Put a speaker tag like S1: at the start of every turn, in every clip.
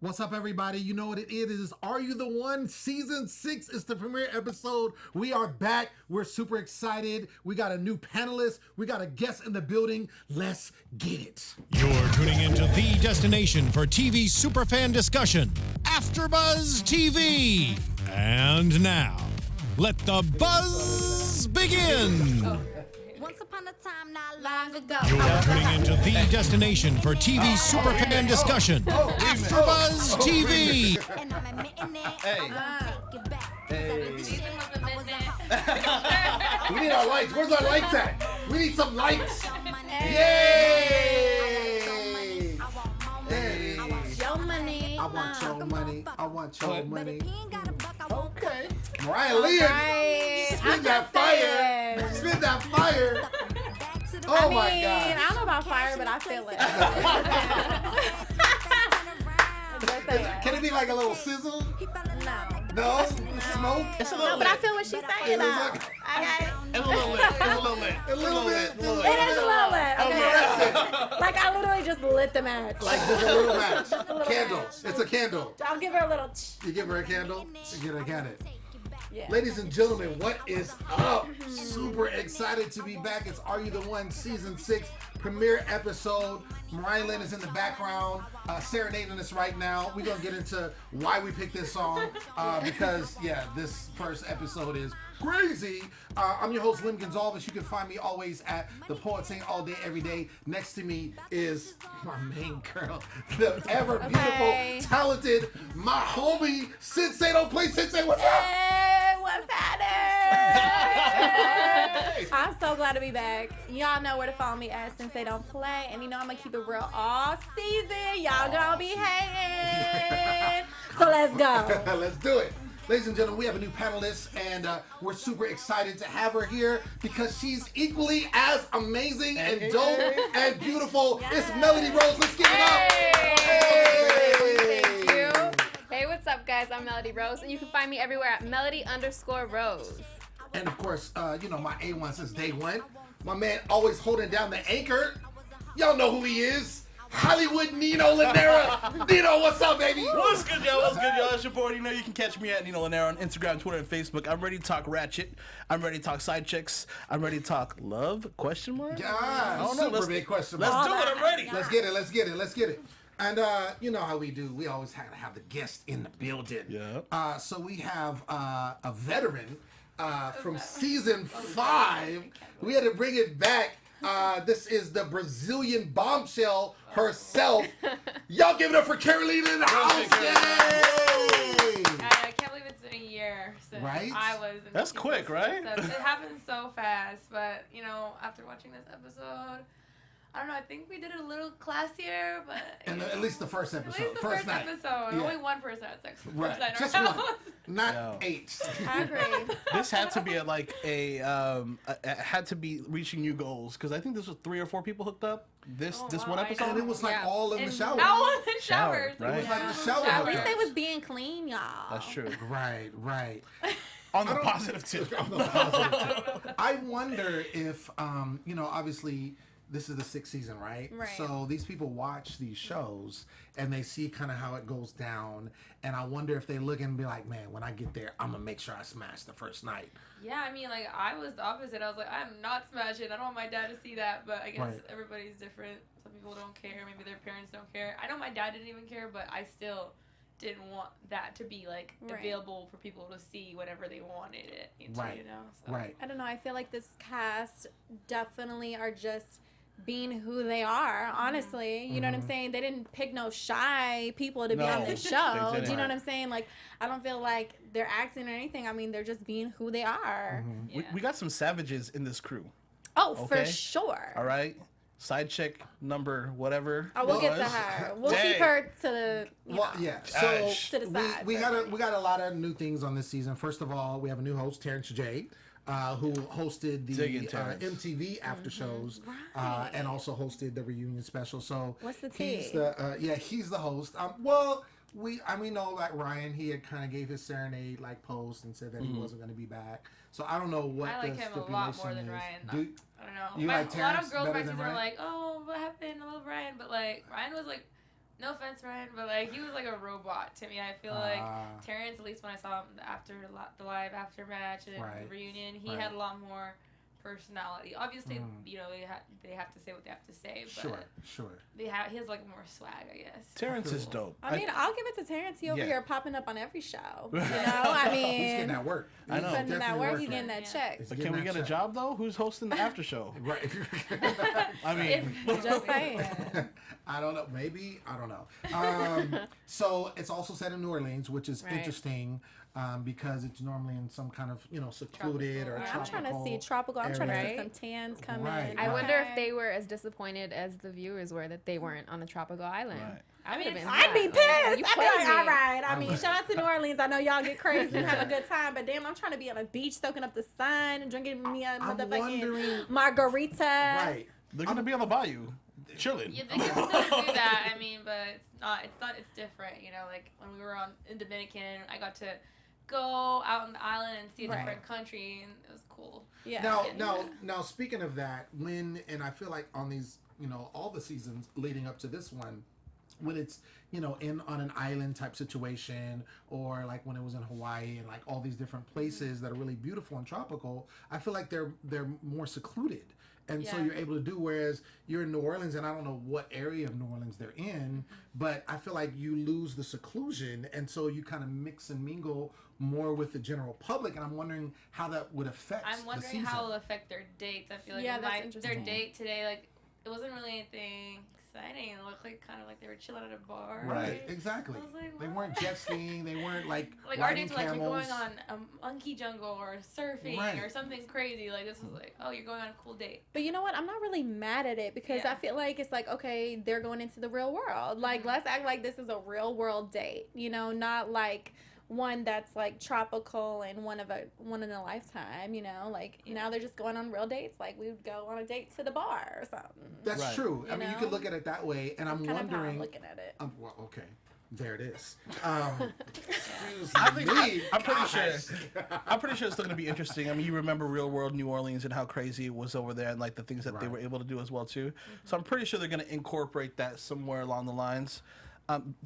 S1: What's up, everybody? You know what it is. It is Are You the One? Season 6 is the premiere episode. We are back. We're super excited. We got a new panelist. We got a guest in the building. Let's get it.
S2: You're tuning into the destination for TV superfan discussion, AfterBuzz TV. And now, let the buzz begin.
S3: Once upon a time, not long ago.
S2: You're tuning into the destination for TV superfan discussion, AfterBuzz TV.
S3: And I'm admitting it.
S4: Hey.
S3: I'm gonna take it back.
S1: We need our lights. Where's our lights at? We need some lights. Yay! Hey.
S3: Your money.
S1: I want your money. I want your money.
S3: Okay.
S1: Mariah Leah, spin that fire. Spin that fire. Oh my
S5: I
S1: God.
S5: don't know about fire, but I feel it.
S1: Can it be like a little sizzle?
S5: No.
S1: No? Smoke?
S4: It's a little
S5: But I
S4: lit.
S5: feel what she's
S1: It
S5: saying
S1: was
S5: though.
S1: like-
S4: It's a little lit. It's a little lit.
S1: A little bit.
S5: It is a little lit. Okay. Like I literally just lit the match.
S1: Like just a little match.
S5: a little
S1: Candle.
S5: match.
S1: It's a candle.
S5: I'll give her a little.
S1: You give her a candle, you get her a candle.
S5: Yeah.
S1: Ladies and gentlemen, what is up? Super excited to be back. It's Are You the One? Season 6 premiere episode. Mariah Lynn is in the background, serenading us right now. We're going to get into why we picked this song because, yeah, this first episode is crazy. I'm your host, Lem Gonsalves. You can find me always at The Poet Sing all day, every day. Next to me is my main girl, the ever beautiful, talented, my homie, Sensei. Don't play Sensei. What's up?
S5: Hey, what's happening? I'm so glad to be back. Y'all know where to follow me at since they don't play. And you know I'm going to keep it real all season. Y'all gonna be hating. So let's go.
S1: Let's do it. Ladies and gentlemen, we have a new panelist, and we're super excited to have her here because she's equally as amazing and dope and beautiful. It's Melody Rose. Let's give it up.
S6: Thank you. Hey, what's up, guys? I'm Melody Rose, and you can find me everywhere at Melody_Rose.
S1: And of course, you know, my A1 since day one. My man always holding down the anchor. Y'all know who he is. Hollywood Nino Llanera. Nino, what's up, baby?
S4: What's good, y'all? What's good, y'all? It's your boy. You know you can catch me at Nino Llanera on Instagram, Twitter, and Facebook. I'm ready to talk ratchet. I'm ready to talk side chicks. I'm ready to talk love? Question mark?
S1: Yeah, super big question.
S4: Let's do it. I'm ready.
S1: Let's get it. Let's get it. Let's get it. And you know how we do. We always have to have the guest in the building.
S4: Yeah.
S1: So we have a veteran from season 5. We had to bring it back. This is the Brazilian bombshell herself. Y'all give it up for Carolina in the house. Yay!
S6: I can't believe it's been a year since
S1: Right?
S6: I was in
S4: That's
S6: the
S4: quick, right?
S6: It happened so fast, but, you know, after watching this episode, I don't know, I think we did it a little classier, but...
S1: And at least the first episode.
S6: At least the first
S1: night.
S6: episode.
S1: Yeah.
S6: Only one person had sex the
S1: Right.
S6: first night in
S1: Just
S6: our
S1: one.
S6: house.
S1: Not
S4: Yo.
S1: 8.
S5: I agree.
S4: This had to be had to be reaching new goals because I think this was 3 or 4 people hooked up. This
S6: Oh,
S4: one
S6: wow, I
S4: episode.
S1: And it was like
S6: Yeah.
S1: all in the
S6: And
S1: shower.
S6: All in the
S4: Shower,
S6: showers.
S4: right.
S1: It was like the shower.
S5: At least
S1: hookups.
S5: they was being clean, y'all.
S4: That's true.
S1: Right, right.
S4: On the positive tip.
S1: I wonder if, you know, obviously this is the 6th season, right?
S5: Right.
S1: So these people watch these shows and they see kind of how it goes down. And I wonder if they look and be like, man, when I get there, I'm going to make sure I smash the first night.
S6: Yeah, I mean, like, I was the opposite. I was like, I'm not smashing. I don't want my dad to see that, but I guess
S1: Right.
S6: everybody's different. Some people don't care. Maybe their parents don't care. I know my dad didn't even care, but I still didn't want that to be, like,
S5: Right.
S6: available for people to see whenever they wanted it,
S1: Right.
S6: you know? So.
S1: Right.
S5: I don't know. I feel like this cast definitely are just being who they are, honestly. You know what I'm saying? They didn't pick no shy people to be on
S4: No,
S5: this
S4: they
S5: show.
S4: didn't.
S5: Do you know what I'm saying? Like, I don't feel like they're acting or anything. I mean, they're just being who they are.
S4: We got some savages in this crew.
S5: Oh, for
S4: Okay.
S5: sure.
S4: All right. Side chick number whatever.
S5: Oh, we'll get to
S4: was.
S5: her. We'll
S4: Dang.
S5: keep her to the, you
S1: Well,
S5: know,
S1: yeah.
S4: Gosh.
S1: So
S5: to the side.
S1: we got a lot of new things on this season. First of all, we have a new host, Terrence J, who hosted the
S4: Dig it, Terrence.
S1: MTV after shows and also hosted the reunion special. So
S5: What's the
S1: he's
S5: tea?
S1: the he's the host. Well, we know like Ryan, he had kind of gave his serenade like post and said that he wasn't going to be back. So I don't know what
S6: I like
S1: the
S6: him a
S1: stipulation
S6: lot more than
S1: is.
S6: Ryan.
S1: Do-
S6: I don't know.
S1: You like
S6: a lot
S1: Terrence
S6: of girls
S1: better
S6: my
S1: than
S6: season are
S1: Ryan?
S6: like, oh, what happened? I love Ryan. But, like, Ryan was, like, No offense, Ryan, but like he was like a robot to me. I feel like Terrence, at least when I saw him after the live after match and the reunion, he had a lot more personality. Obviously, you know, they have to say what they have to say, but
S1: sure.
S6: he has like more swag, I guess.
S4: Terrence is dope.
S5: I mean, I'll give it to Terrence. He over here popping up on every show. You know, I mean,
S1: he's getting that work.
S4: I know.
S5: He's putting in that work. He's
S1: working.
S5: getting that check.
S4: But can we get a job though? Who's hosting the after show?
S1: Right.
S4: I mean,
S5: Just saying.
S1: I don't know. Maybe. I don't know. So it's also set in New Orleans, which is interesting because it's normally in some kind of, you know, secluded or tropical.
S5: I'm trying to see tropical. I'm trying to see
S7: Right?
S5: some tans come
S1: Right.
S5: in.
S7: I wonder if they were as disappointed as the viewers were that they weren't on a tropical island.
S4: Right.
S6: I mean,
S5: I'd be pissed. I'd be like,
S7: crazy.
S5: all right. I mean, shout out to New Orleans. I know y'all get crazy and have a good time, but damn, I'm trying to be on a beach soaking up the sun and drinking me a motherfucking margarita.
S1: Right.
S4: they're gonna be on the bayou, chilling.
S6: Yeah, they can still do that. I mean, but it's not. It's different. You know, like when we were in Dominican, I got to go out on the island and see a different country, and it was cool.
S5: Yeah.
S1: Now, speaking of that, and I feel like on these, you know, all the seasons leading up to this one, when it's, you know, on an island type situation, or like when it was in Hawaii and like all these different places that are really beautiful and tropical, I feel like they're more secluded. And so you're able to do, whereas you're in New Orleans, and I don't know what area of New Orleans they're in, but I feel like you lose the seclusion, and so you kind of mix and mingle more with the general public, and I'm wondering how that would affect
S6: I'm wondering
S1: the season.
S6: how it'll affect their dates. I feel like
S5: Yeah, that's
S6: their
S5: interesting.
S6: date today, like, it wasn't really anything exciting. It looked like kind of like they were chilling at a bar.
S1: Right, exactly.
S6: I was like,
S1: They
S6: what?
S1: weren't jet skiing. They weren't like
S6: Like our
S1: riding
S6: dates were like you're
S1: camels.
S6: going on a monkey jungle or surfing
S1: Right.
S6: or something crazy. Like this was like, oh, you're going on a cool date.
S5: But you know what? I'm not really mad at it because I feel like it's like, okay, they're going into the real world. Like, let's act like this is a real world date, you know, not like one that's like tropical and one in a lifetime, you know, like now they're just going on real dates. Like we would go on a date to the bar or something.
S1: That's
S4: Right.
S1: true. I
S5: You
S1: mean, you
S5: know?
S1: could look at it that way, and I'm
S5: Kind of how I'm
S1: wondering.
S5: looking at it.
S1: Well, okay, there it is. Excuse
S4: I think
S1: me.
S4: I'm pretty
S1: Gosh.
S4: sure. I'm pretty sure it's still gonna be interesting. I mean, you remember real world New Orleans and how crazy it was over there, and like the things that they were able to do as well too. So I'm pretty sure they're gonna incorporate that somewhere along the lines.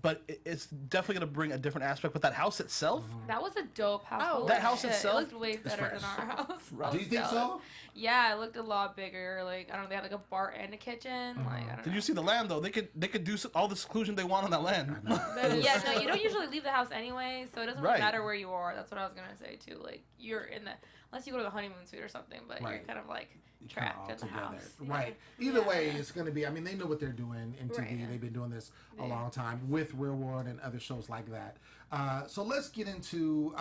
S4: But it's definitely gonna bring a different aspect. But that house itself,
S6: That was a dope house.
S5: Oh,
S6: Holy
S4: that house
S6: shit.
S4: itself
S6: It looked way better than
S1: fresh.
S6: our house. I
S1: Do you
S6: was
S1: think so?
S6: jealous. Yeah, it looked a lot bigger. Like I don't know, they had like a bar and a kitchen. Like I don't
S4: did
S6: know.
S4: you see the land though? They could do all the seclusion they want on that land.
S6: Yeah, no, you don't usually leave the house anyway, so it doesn't
S4: Right.
S6: really matter where you are. That's what I was gonna say too. Like you're in the unless you go to the honeymoon suite or something, but you're
S1: Right.
S6: kind of like
S1: Kinda
S6: trapped
S1: all
S6: in the
S1: together.
S6: house.
S1: Right. Either way, it's going to be, I mean, they know what they're doing in TV.
S5: Right.
S1: They've been doing this a long time with Real World and other shows like that. So let's get into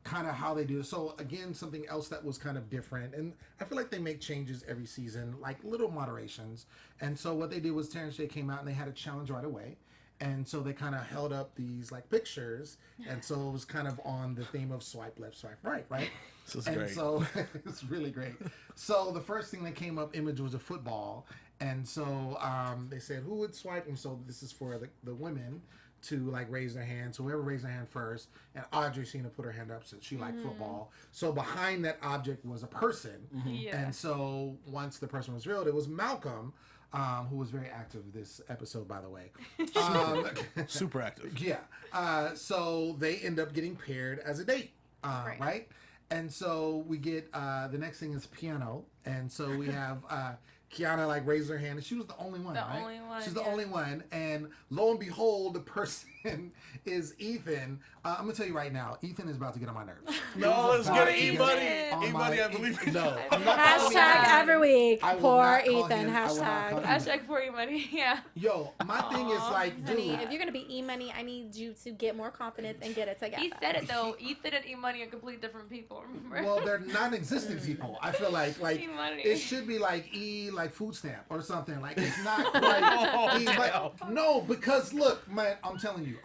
S1: kind of how they do it. So again, something else that was kind of different. And I feel like they make changes every season, like little moderations. And so what they did was Terrence J came out and they had a challenge right away. And so they kind of held up these like pictures. And so it was kind of on the theme of swipe left, swipe right, right?
S4: This is
S1: And
S4: great.
S1: so it's really great. So the first thing that came up image was a football. And so they said, who would swipe? And so this is for the women to like raise their hand. So whoever raised their hand first, and Audrey seemed to put her hand up since she liked football. So behind that object was a person.
S6: Yeah.
S1: And so once the person was revealed, it was Malcolm, who was very active this episode, by the way.
S4: Super active.
S1: Yeah. So they end up getting paired as a date, right? And so we get the next thing is piano, and so we have Keanu like raised her hand, and she was the only one,
S6: The
S1: right?
S6: only one,
S1: She's the
S6: yeah.
S1: only one, and lo and behold, the person is Ethan. I'm gonna tell you right now, Ethan is about to get on my nerves.
S4: No, let's get it, E-Buddy.
S1: On
S4: E-Buddy,
S1: my-
S4: I believe it.
S1: No. I'm not calling him
S5: Hashtag
S1: that.
S5: every week.
S1: I will
S5: Poor
S1: not call
S5: Ethan.
S1: him- I will not
S5: Hashtag.
S1: call him-
S6: Hashtag for you money. Yeah.
S1: Yo, my thing is like,
S5: Honey,
S1: dude.
S5: if you're gonna be E-Money, I need you to get more confidence and get it together.
S6: He said it though. Ethan and E-Money are completely different people. Remember?
S1: Well, they're non-existent people. I feel like
S6: E-money.
S1: it should be like like food stamp or something. Like it's not quite E, but no, because look, man, I'm telling you.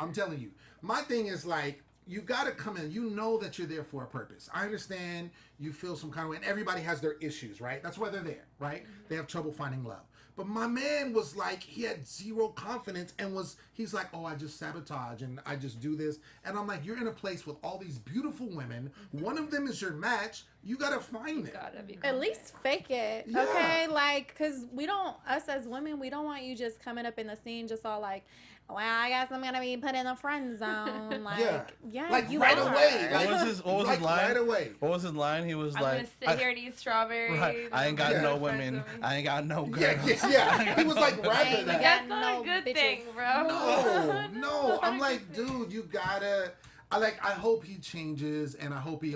S1: My thing is like you got to come in. You know that you're there for a purpose. I understand you feel some kind of way, and everybody has their issues, right? That's why they're there, right? They have trouble finding love. But my man was like, he had zero confidence and he's like, oh, I just sabotage and I just do this. And I'm like, you're in a place with all these beautiful women. One of them is your match. you gotta find it.
S5: At least fake it,
S1: Yeah.
S5: okay? Like, cause us as women, we don't want you just coming up in the scene just all like, well, I guess I'm gonna be put in the friend zone. Like, yeah,
S1: like
S5: you
S1: right
S5: are.
S1: away.
S4: What was his line?
S1: Right away.
S4: What was his line? He was
S6: I'm
S4: like,
S6: gonna sit here and eat strawberries.
S4: Right. I ain't got
S1: Yeah.
S4: no women. I ain't got no girls.
S1: Yeah. He was like rapping
S5: Ain't
S1: that.
S5: got
S6: That's not
S5: no
S6: a good
S5: bitches.
S6: thing, bro.
S1: No. I'm like, dude, you gotta. I hope he changes, and I hope he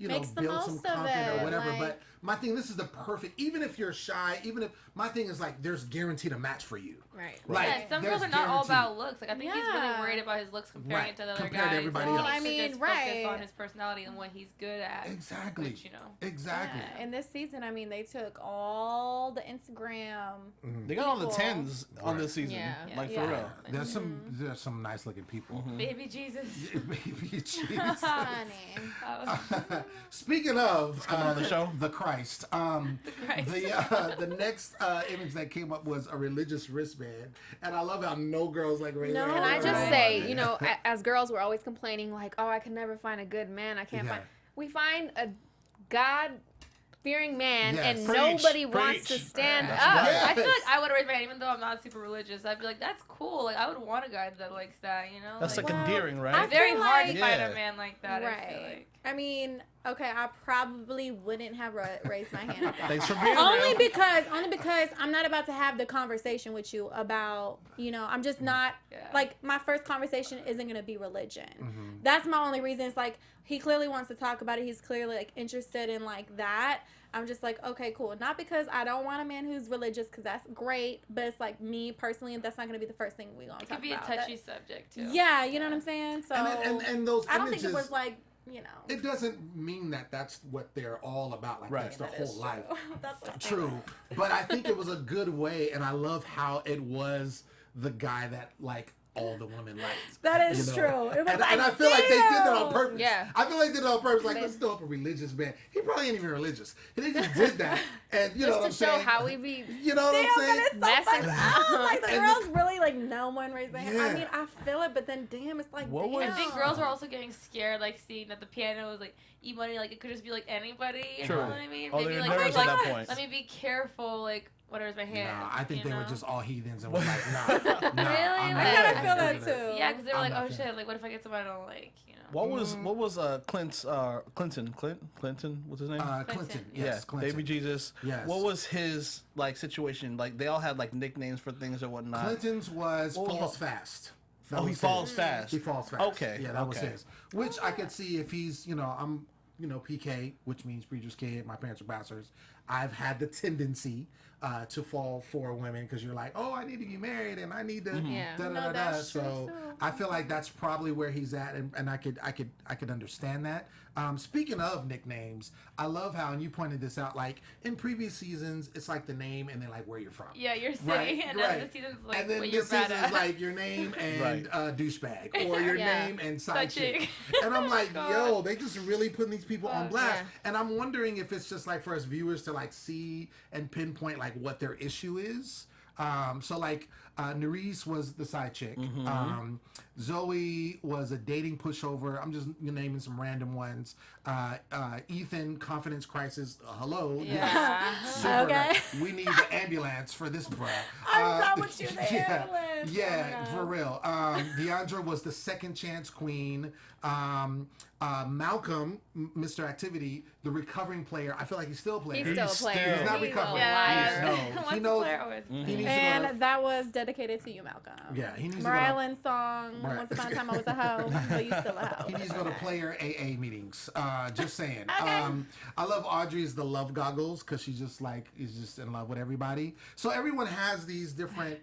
S5: Makes the
S1: builds some
S5: most of
S1: confidence
S5: it,
S1: or whatever.
S5: like-
S1: But my thing, this is the perfect. Even if you're shy, my thing is like, there's guaranteed a match for you.
S7: Right.
S1: Like,
S6: Yeah, some
S1: there's
S6: girls are not all
S1: guaranteed.
S6: about looks. Like I think he's really
S5: Yeah.
S6: worried about his looks comparing
S1: Right.
S6: it to the other
S1: Compared to
S6: guys.
S1: everybody
S6: He
S1: else.
S6: needs to
S5: I mean,
S6: just
S5: right.
S6: focus on his personality and what he's good at.
S1: Exactly.
S6: Which,
S1: Exactly.
S5: Yeah, and this season, I mean, they took all the Instagram.
S4: They got all the
S5: People.
S4: 10s on this season.
S7: Yeah.
S4: Like
S5: Yeah.
S4: for real.
S1: There's some nice looking people.
S6: Baby Jesus.
S1: Baby Jesus.
S5: Honey.
S1: Speaking of
S4: coming on the show?
S1: the Christ,
S6: Christ.
S1: the next image that came up was a religious wristband, and I love how no girls like raise their
S5: No.
S1: hand.
S7: Can I just
S5: Right.
S7: say, you know, as girls, we're always complaining like, oh, I can never find a good man. I can't
S1: Yeah.
S7: find. We find a God-fearing man,
S1: Yes.
S7: and
S4: Preach,
S7: nobody wants to
S4: preach.
S7: stand
S4: That's
S7: up.
S1: right.
S6: I feel like I would raise my hand even though I'm not super religious. I'd be like, that's cool. Like I would want a guy that likes that,
S4: That's like
S6: like,
S5: Well,
S4: endearing,
S5: I
S4: right?
S6: it's very
S5: feel
S6: hard to
S5: like-
S6: find
S4: Yeah.
S6: a man like that. I feel
S5: Right.
S6: like.
S5: I mean, okay, I probably wouldn't have raised my hand.
S4: Thanks for being
S5: only
S4: real.
S5: because I'm not about to have the conversation with you about, I'm just not
S6: Yeah.
S5: like my first conversation isn't going to be religion.
S1: Mm-hmm.
S5: That's my only reason. It's like he clearly wants to talk about it. He's clearly like interested in like that. I'm just like, okay, cool. Not because I don't want a man who's religious, because that's great, but it's like me personally, and that's not going to be the first thing we're going to
S6: It
S5: talk
S6: could be a
S5: about.
S6: touchy subject too.
S5: Yeah, you know what I'm saying? So
S1: and those
S5: I don't
S1: images,
S5: think it was like,
S1: it doesn't mean that that's what they're all about. Like
S4: Right.
S1: that's their
S5: that
S1: whole
S5: is
S1: life.
S5: true. That's what's
S1: True, but I think it was a good way, and I love how it was the guy that like all the women liked.
S5: That is true. It was
S1: And I feel like they did that on
S5: damn.
S1: purpose.
S7: Yeah.
S1: I feel like they did it on purpose. Like, let's throw up a religious man. He probably ain't even religious. They just did that, and you know what I'm
S7: Just to show
S1: saying.
S7: how we be.
S1: You know what I'm
S5: Damn,
S1: saying?
S5: that is so
S7: Messing
S5: fucked up. Like the
S1: And
S5: girls really like no one raised their hand.
S1: Yeah.
S5: I mean, I feel it, but then damn, it's like
S4: What
S5: damn.
S4: was-
S6: I think girls were also getting scared, like seeing that the piano was like E-money, like it could just be like anybody. You
S4: True.
S6: know what I mean?
S4: Oh, they
S6: Maybe
S4: were
S6: like,
S4: nervous
S6: like,
S4: at that point.
S6: let me be careful, like whatever's my hand.
S1: Nah, I think
S6: you
S1: they were
S6: know?
S1: just all heathens and was like, nah, nah.
S6: Really?
S1: I'm not
S6: I
S5: kinda
S1: gonna
S5: feel
S1: do
S5: that too.
S6: Yeah, because they were
S1: I'm
S6: like,
S1: not
S6: oh
S1: feeling
S6: shit, like what if I get someone I don't like?
S4: What was Clinton? What's his name?
S1: Clinton.
S4: yeah,
S1: Yes, Clinton.
S4: Baby Jesus.
S1: Yes.
S4: What was his like situation? Like they all had like nicknames for things or whatnot.
S1: Clinton's was
S4: What was
S1: falls
S4: what-
S1: fast. That
S4: Oh, he
S1: was
S4: falls
S1: his.
S4: fast.
S1: He falls fast.
S4: Okay,
S1: Yeah, that was
S4: okay.
S1: his. Which I could see if he's, I'm, PK, which means preacher's kid. My parents are pastors. I've had the tendency to fall for women because you're like, oh, I need to be married and I need to.
S7: Yeah.
S1: Da, da,
S5: No,
S1: da, da.
S5: that's true,
S1: So
S5: too.
S1: I feel like that's probably where he's at, and I could understand that. Speaking of nicknames, I love how, and you pointed this out, like in previous seasons, it's like the name and then like where you're from.
S6: Yeah, you're saying,
S1: Right,
S6: and
S1: right.
S6: then the season's like
S1: And then
S6: what you're
S1: this
S6: bad
S1: season
S6: at.
S1: is like your name and
S4: Right.
S1: douchebag, or your
S7: Yeah.
S1: name and side
S6: Side
S1: chick.
S6: chick.
S1: And I'm like,
S6: God.
S1: yo, they just really putting these people on blast.
S7: Yeah.
S1: And I'm wondering if it's just like for us viewers to like see and pinpoint like what their issue is. So like Nerese was the side chick. Zoe was a dating pushover. I'm just naming some random ones. Ethan, confidence crisis. Hello.
S6: Yeah.
S1: Super.
S5: Okay.
S1: We need the ambulance for this, bro.
S5: I'm done with you, the ambulance.
S1: Yeah,
S5: Oh my
S1: for real. Deandra was the second chance queen. Malcolm, Mr. Activity, the recovering player. I feel like he's still playing.
S7: He's still a player.
S1: He's not
S7: He's a
S1: recovering.
S7: liar.
S1: No,
S6: What's
S1: he
S6: the
S1: knows.
S6: player always?
S1: He needs to go
S5: And
S1: to,
S5: that was dedicated to you, Malcolm.
S1: yeah, he needs to go
S5: Mariah
S1: to,
S5: Lynn's song,
S1: Right.
S5: Once Upon a Time I Was a Hoe, but you still a hoe.
S1: he needs to go to player AA meetings. Just saying.
S5: Okay.
S1: I love Audrey's the love goggles because she's just like is just in love with everybody. So everyone has these different,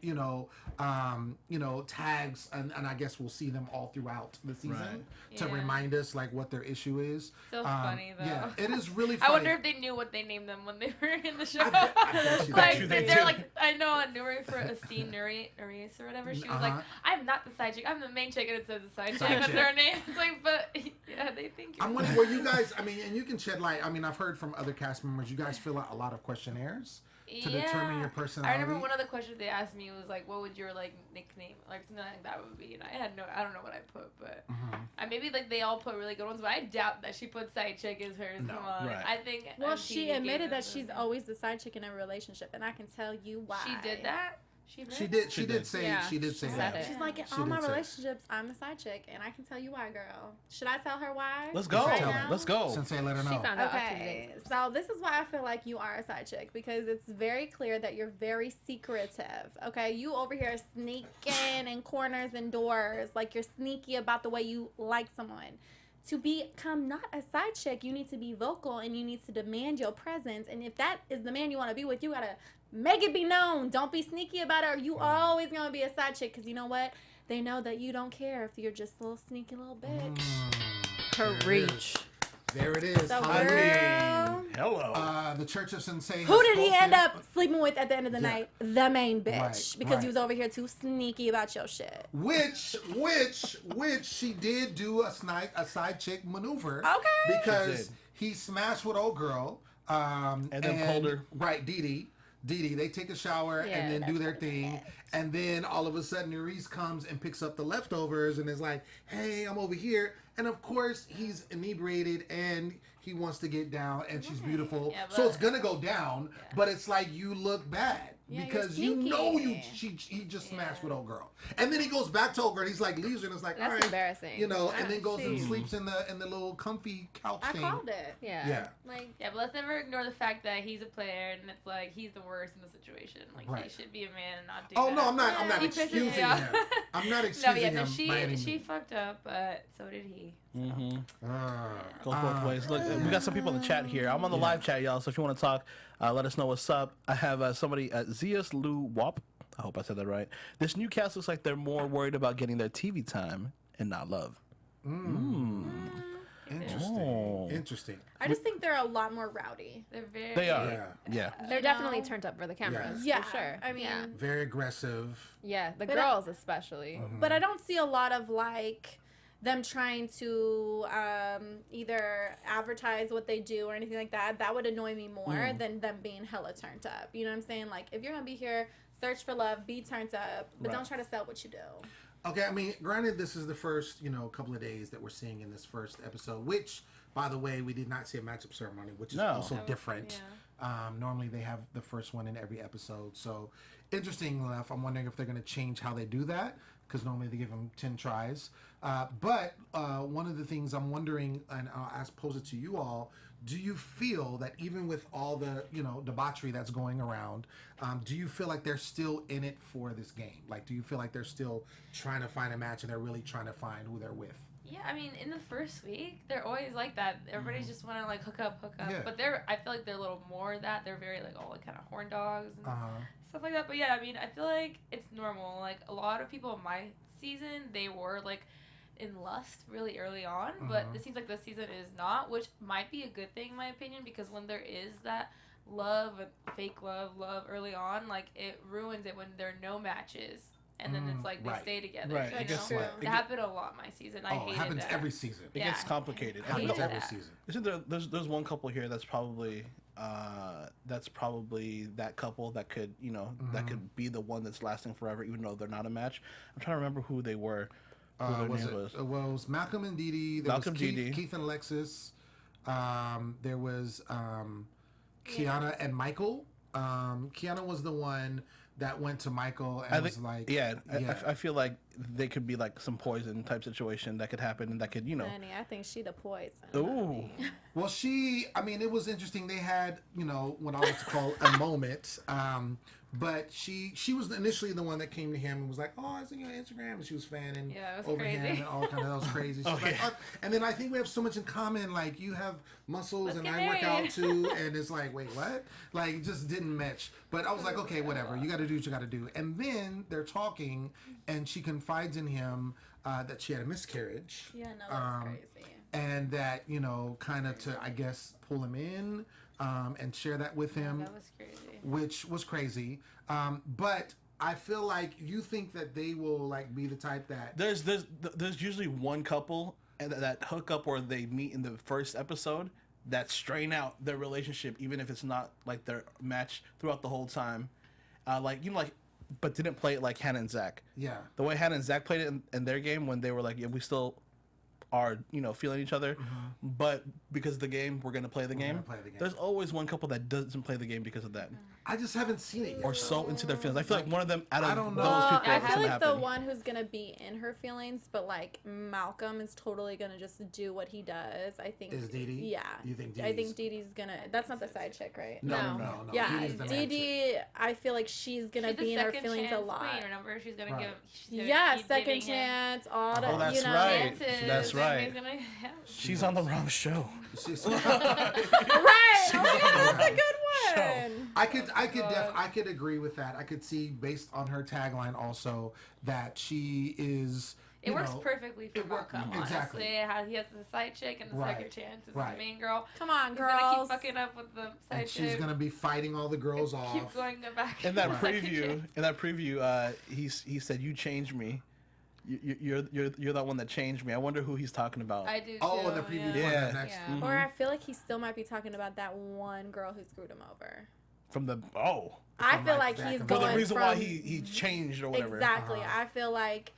S1: tags, and I guess we'll see them all throughout the season
S4: Right.
S1: to
S6: Yeah.
S1: remind us like what their issue is.
S6: So funny though.
S1: Yeah, it is really funny.
S6: I wonder if they knew what they named them when they were in the show.
S1: I bet you
S6: Like
S1: they
S6: they're
S1: did.
S6: like, I know on Nuri for a scene, Nerese or whatever. She was like, I'm not the side chick. I'm the main chick, and it says the side
S1: Side
S6: chick with
S1: chick.
S6: their name. It's like, but yeah, they think.
S1: I'm wondering, were you guys? I mean, and you can shed light. I mean, I've heard from other cast members. You guys fill out a lot of questionnaires to determine your personality.
S6: I remember one of the questions they asked me was like, "What would your like nickname, like something like that would be. And I don't know what I put, but maybe like they all put really good ones, but I doubt that she put side chick as hers.
S1: No.
S6: Come on,
S4: Right.
S6: I think.
S5: Well, she admitted that
S6: she's
S5: she's always the side chick in a relationship, and I can tell you why.
S6: She did that.
S1: She did say that.
S5: She's like, in
S1: She
S5: all
S1: did
S5: my
S1: say it.
S5: relationships, I'm the side chick, and I can tell you why, girl. Should I tell her why?
S4: Let's go.
S5: Right now?
S4: Let's go.
S1: Sensei, let her know.
S7: She found out
S5: Okay, so this is why I feel like you are a side chick, because it's very clear that you're very secretive. Okay, you over here sneaking in corners and doors, like you're sneaky about the way you like someone. To become not a side chick, you need to be vocal and you need to demand your presence. And if that is the man you want to be with, you gotta make it be known. Don't be sneaky about it, or you always gonna be a side chick. Because you know what? They know that you don't care if you're just a little sneaky little bitch.
S7: Preach.
S1: There it is.
S5: So,
S1: Hallelujah.
S5: girl,
S4: Hello.
S1: The Church of Sensei.
S5: who
S1: has
S5: did he
S1: spoken.
S5: end up sleeping with at the end of the
S1: Yeah.
S5: night? The main bitch.
S1: Right,
S5: Because
S1: right.
S5: he was over here too sneaky about your shit.
S1: Which she did do a side chick maneuver.
S5: Okay.
S1: Because
S4: She did.
S1: he smashed with old girl. And
S4: then pulled her.
S1: Right, Dee Dee, they take a shower
S7: Yeah,
S1: and then do
S5: that's
S1: their
S5: what
S1: thing. And then all of a sudden, Nerys comes and picks up the leftovers and is like, hey, I'm over here. And of course, he's inebriated and he wants to get down and she's beautiful.
S6: Yeah,
S1: So
S6: but-
S1: it's going to go down, but it's like you look bad.
S5: Yeah,
S1: Because
S5: you're
S1: you know
S5: sneaky.
S1: he just smashed with old girl. And then he goes back to old girl. He's like, leaves her and it's like,
S7: That's
S1: all right.
S7: embarrassing.
S1: You know,
S5: I
S1: and then goes and
S5: see.
S1: sleeps in the little comfy couch
S5: I
S1: thing.
S5: called it.
S7: Yeah.
S1: Yeah.
S5: Like,
S6: Yeah, but let's never ignore the fact that he's a player and it's like he's the worst in the situation. Like
S1: Right.
S6: he should be a man and not do
S1: Oh
S6: that.
S1: no, I'm not
S6: He pisses
S1: excusing
S6: me
S1: him.
S6: off.
S1: I'm not
S6: No,
S1: excusing
S6: yeah,
S1: him
S6: no,
S1: by any
S6: she
S1: means.
S6: fucked up, but so did he.
S4: Goes both ways. Look, we got some people in the chat here. I'm on the live chat, y'all. So if you want to talk, let us know what's up. I have somebody at Zeus Lou Wop. I hope I said that right. This new cast looks like they're more worried about getting their TV time and not love.
S1: Interesting. Interesting.
S5: I just think they're a lot more rowdy.
S6: They're very.
S4: They are.
S1: Yeah.
S4: Yeah.
S7: They're
S5: You
S7: definitely
S5: know?
S7: turned up for the cameras.
S5: Yeah,
S7: For sure.
S5: I mean,
S7: yeah.
S1: Very aggressive.
S7: Yeah, the
S5: But
S7: girls especially.
S5: but I don't see a lot of like them trying to either advertise what they do or anything like that. That would annoy me more than them being hella turned up. You know what I'm saying? Like, if you're gonna be here, search for love, be turned up, but
S4: Right.
S5: don't try to sell what you do.
S1: Okay, I mean, granted, this is the first, couple of days that we're seeing in this first episode, which, by the way, we did not see a matchup ceremony, which is
S4: No.
S1: also different. Normally, they have the first one in every episode. So, interesting enough, I'm wondering if they're going to change how they do that, because normally they give them 10 tries. But one of the things I'm wondering, and I'll pose it to you all, do you feel that even with all the, debauchery that's going around, do you feel like they're still in it for this game? Like, do you feel like they're still trying to find a match and they're really trying to find who they're with?
S6: Yeah, I mean, in the first week, they're always like that. Everybody's just want to like hook up.
S1: Yeah.
S6: But I feel like they're a little more that. They're very like all like kind of horn dogs and
S1: Uh-huh.
S6: stuff like that. But yeah, I mean, I feel like it's normal. Like a lot of people in my season, they were like in lust really early on, but it seems like this season is not, which might be a good thing in my opinion, because when there is that love and fake love early on, like it ruins it when there are no matches. And then it's like they
S1: right.
S6: stay together.
S4: Right,
S6: You
S4: it
S6: know?
S4: gets
S5: true.
S6: That happened a lot my season. I
S1: Oh, it
S6: hated
S1: happens
S6: that.
S1: every season.
S4: It gets complicated.
S6: I hated
S1: Happens every
S6: that.
S1: season.
S4: Isn't there's one couple here that's probably that couple that could that could be the one that's lasting forever, even though they're not a match. I'm trying to remember who they were. Who their
S1: Was
S4: name
S1: it?
S4: was.
S1: Well, it was Malcolm and Dee Dee. There
S4: Malcolm,
S1: was
S4: Dee Dee.
S1: Keith and Alexis. There was Kiana and Michael. Kiana was the one that went to Michael and was like,
S4: I feel like they could be like some poison type situation that could happen and that could
S5: Honey, I think she the poison.
S4: Ooh.
S1: Well, it was interesting. They had, what I like to call a moment. But she was initially the one that came to him and was like, "Oh, I seen you on Instagram," and she was fanning
S6: Yeah, it was
S1: over
S6: crazy.
S1: him and all kind of that was crazy. She's like, oh. And then I think we have so much in common. Like you have muscles
S6: Let's
S1: and
S6: get
S1: I work out
S6: married.
S1: too, and it's like, wait, what? Like it just didn't match. But I was like, okay, whatever. You got to do what you got to do. And then they're talking, and she confides in him that she had a miscarriage.
S5: Yeah, no, that's crazy.
S1: And that kind of to I guess pull him in and share that with him.
S6: That was crazy.
S1: Which was crazy. But I feel like you think that they will like be the type that
S4: There's usually one couple that hook up or they meet in the first episode that strain out their relationship, even if it's not like their match throughout the whole time. Like but didn't play it like Hannah and Zach.
S1: Yeah.
S4: The way Hannah and Zach played it in their game when they were like, yeah, we still are, feeling each other, but because of the game, we're gonna play the game. There's always one couple that doesn't play the game because of that.
S1: I just haven't seen it yet.
S4: Or so into their feelings. I feel like one of them out of
S1: don't know.
S4: those people.
S5: I
S4: it's
S5: feel
S4: gonna
S5: like the
S4: happen.
S5: one who's gonna be in her feelings, but like Malcolm is totally gonna just do what he does. I think.
S1: Is Dee Dee?
S5: Yeah.
S1: You think
S5: I think Dee Dee's gonna. That's not the side chick, right?
S1: No.
S5: Yeah,
S1: Dee Dee's the main
S5: Dee
S1: chick.
S5: Dee. I feel like she's gonna be in her feelings a lot.
S6: Queen, remember, she's gonna give. She's gonna
S5: Yeah,
S6: keep
S5: second
S6: giving him
S5: chance. All the.
S4: Oh, that's
S5: you know,
S4: right.
S6: chances,
S4: That's
S6: and
S4: right.
S6: he's gonna-
S4: She's on the wrong show.
S5: Right. Oh my God, that's a good one.
S1: I could agree with that. I could see based on her tagline also that she is.
S6: It works perfectly for
S1: it work-
S6: Malcolm,
S1: exactly.
S6: honestly. How he has the side chick and the second chance is the main girl.
S5: Come on,
S6: He's
S5: girls.
S6: gonna keep fucking up with the side
S1: And
S6: chick.
S1: she's gonna be fighting all the girls off.
S6: Keep going back.
S4: In that preview, he said, "You changed me. You're that one that changed me." I wonder who he's talking about.
S6: I do.
S1: Oh,
S6: too,
S1: the preview
S6: yeah.
S1: for
S4: Yeah.
S1: the next.
S7: Yeah.
S5: Or I feel like he still might be talking about that one girl who screwed him over.
S4: From the
S5: I
S1: From,
S5: feel
S1: like,
S5: like
S1: back
S5: he's
S1: in the
S5: going
S4: well, the reason
S5: from
S4: why he changed or whatever.
S5: exactly. I feel like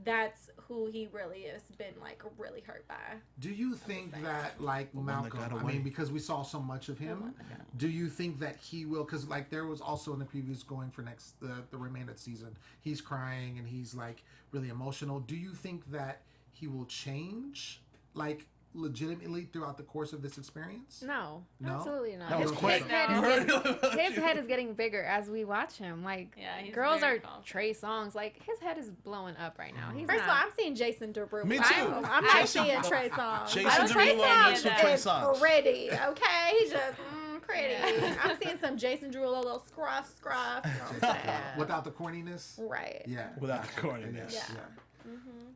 S5: that's who he really has been like really hurt by.
S1: Do you think that like
S4: one that
S1: Malcolm?
S4: got
S1: I
S4: away.
S1: mean, because we saw so much of him. Do you think that he will? Because like there was also in the previews going for the remainder of the season. He's crying and he's like really emotional. Do you think that he will change like legitimately throughout the course of this experience?
S7: No,
S1: No?
S7: absolutely not.
S4: That was
S7: His
S4: quick.
S7: head
S4: You
S7: is
S4: heard
S7: getting-
S4: it.
S7: his head is getting bigger as we watch him. Like,
S6: Yeah, he's
S7: girls
S6: very
S7: are
S6: confident.
S7: Trey Songz. Like, his head is blowing up right now. He's
S5: First of all,
S7: not.
S5: I'm seeing Jason Derulo.
S4: Me too.
S5: I'm not
S4: Jason-
S5: seeing Trey Songz.
S4: Jason
S5: Trey
S4: Derulo
S6: mixed with
S5: Songz
S4: Trey
S5: is
S4: Songz.
S5: pretty. Okay, he's just pretty. I'm seeing some Jason Derulo, little scruff. You know what I'm saying?
S1: Without the corniness.
S5: Right.
S1: Yeah.
S4: Without the
S1: Gotcha.
S4: corniness.
S1: Yeah.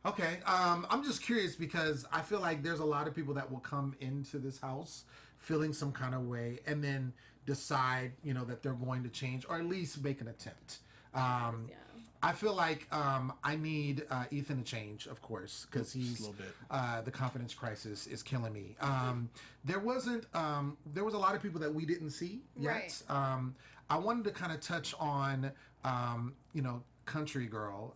S1: Okay. I'm just curious because I feel like there's a lot of people that will come into this house feeling some kind of way and then decide, that they're going to change or at least make an attempt. I feel like I need Ethan to change, of course, because he's
S4: a little bit.
S1: The confidence crisis is killing me. There was a lot of people that we didn't see yet.
S5: Right.
S1: I wanted to kind of touch on, Country Girl.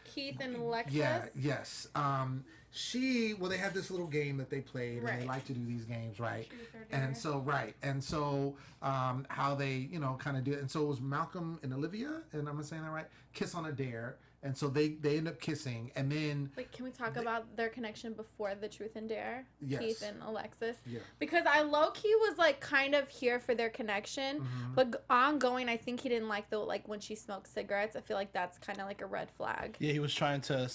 S5: Keith and Alexis.
S1: Yeah, yes. They had this little game that they played, and they
S5: Right.
S1: like to do these games, right? And so, how they, kind of did, and so it was Malcolm and Olivia, and am I saying that right? Kiss on a Dare, and so they end up kissing, and then
S5: Wait, can we talk about their connection before the Truth and Dare?
S1: Yes.
S5: Keith and Alexis.
S1: Yeah.
S5: Because I low-key was like kind of here for their connection, but ongoing, I think he didn't like when she smoked cigarettes. I feel like that's kind of like a red flag.
S4: Yeah, he was trying to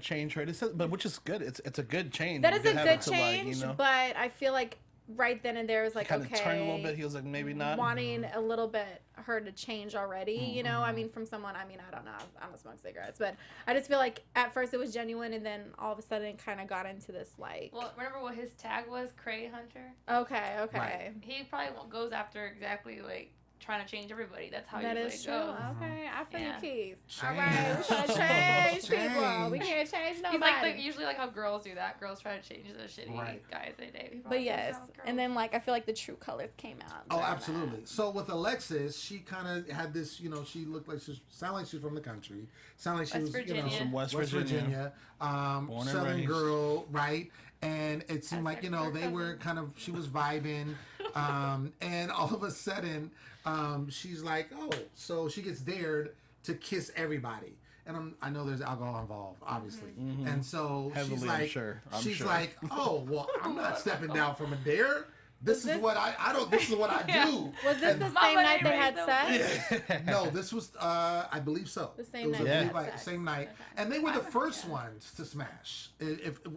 S4: change her, but which is good. It's a good change.
S5: That
S4: You
S5: is a
S4: could have
S5: good
S4: it to, like,
S5: change, but I feel like right then and there was like,
S4: kind
S5: okay,
S4: of turned a little bit. He was like, maybe not.
S5: wanting a little bit her to change already, I mean, from someone, I don't know, I don't smoke cigarettes, but I just feel like at first it was genuine, and then all of a sudden it kind of got into this like,
S6: Well, remember what his tag was? Cray Hunter.
S5: okay,
S1: Right.
S6: He probably goes after exactly like trying to change everybody. That's how
S5: that
S6: usually
S5: is
S6: it
S5: true.
S6: goes.
S5: Okay, I feel
S6: Yeah.
S5: you, Keith. All
S1: Change.
S5: right, we're trying to change
S1: Change.
S5: people. We can't change nobody.
S6: He's like usually like how girls do that. Girls try to change the shitty
S1: Right.
S6: guys they date. He
S5: But
S6: probably
S5: yes,
S6: does that with
S5: and
S6: girls.
S5: then like I feel like the true colors came out.
S1: Oh,
S5: during
S1: absolutely.
S5: that.
S1: So with Alexis, she kind of had this, she looked like sounded like she's from the country. Sounded like she
S6: West
S1: was,
S6: Virginia.
S4: From West Virginia. Born and
S1: Southern
S4: raised.
S1: girl, right? And it seemed
S6: That's
S1: like,
S6: actually her
S1: they were
S6: cousin.
S1: she was vibing. And all of a sudden, she's like, oh, so she gets dared to kiss everybody. And I know there's alcohol involved, obviously. And so
S4: Heavily,
S1: she's
S4: I'm
S1: like,
S4: sure.
S1: she's
S4: sure.
S1: like, oh, well, I'm not stepping down from a dare. This is what this is what I do.
S5: Was this the
S6: Mama
S5: same night
S6: ain't
S5: they had
S6: ready,
S5: sex?
S1: No, this was I believe so.
S5: The same
S1: It was
S5: night
S1: I
S5: they
S1: believe,
S5: had
S1: like,
S5: sex.
S1: same night,
S5: Okay.
S1: and they were the first ones to smash. If
S6: That's
S1: the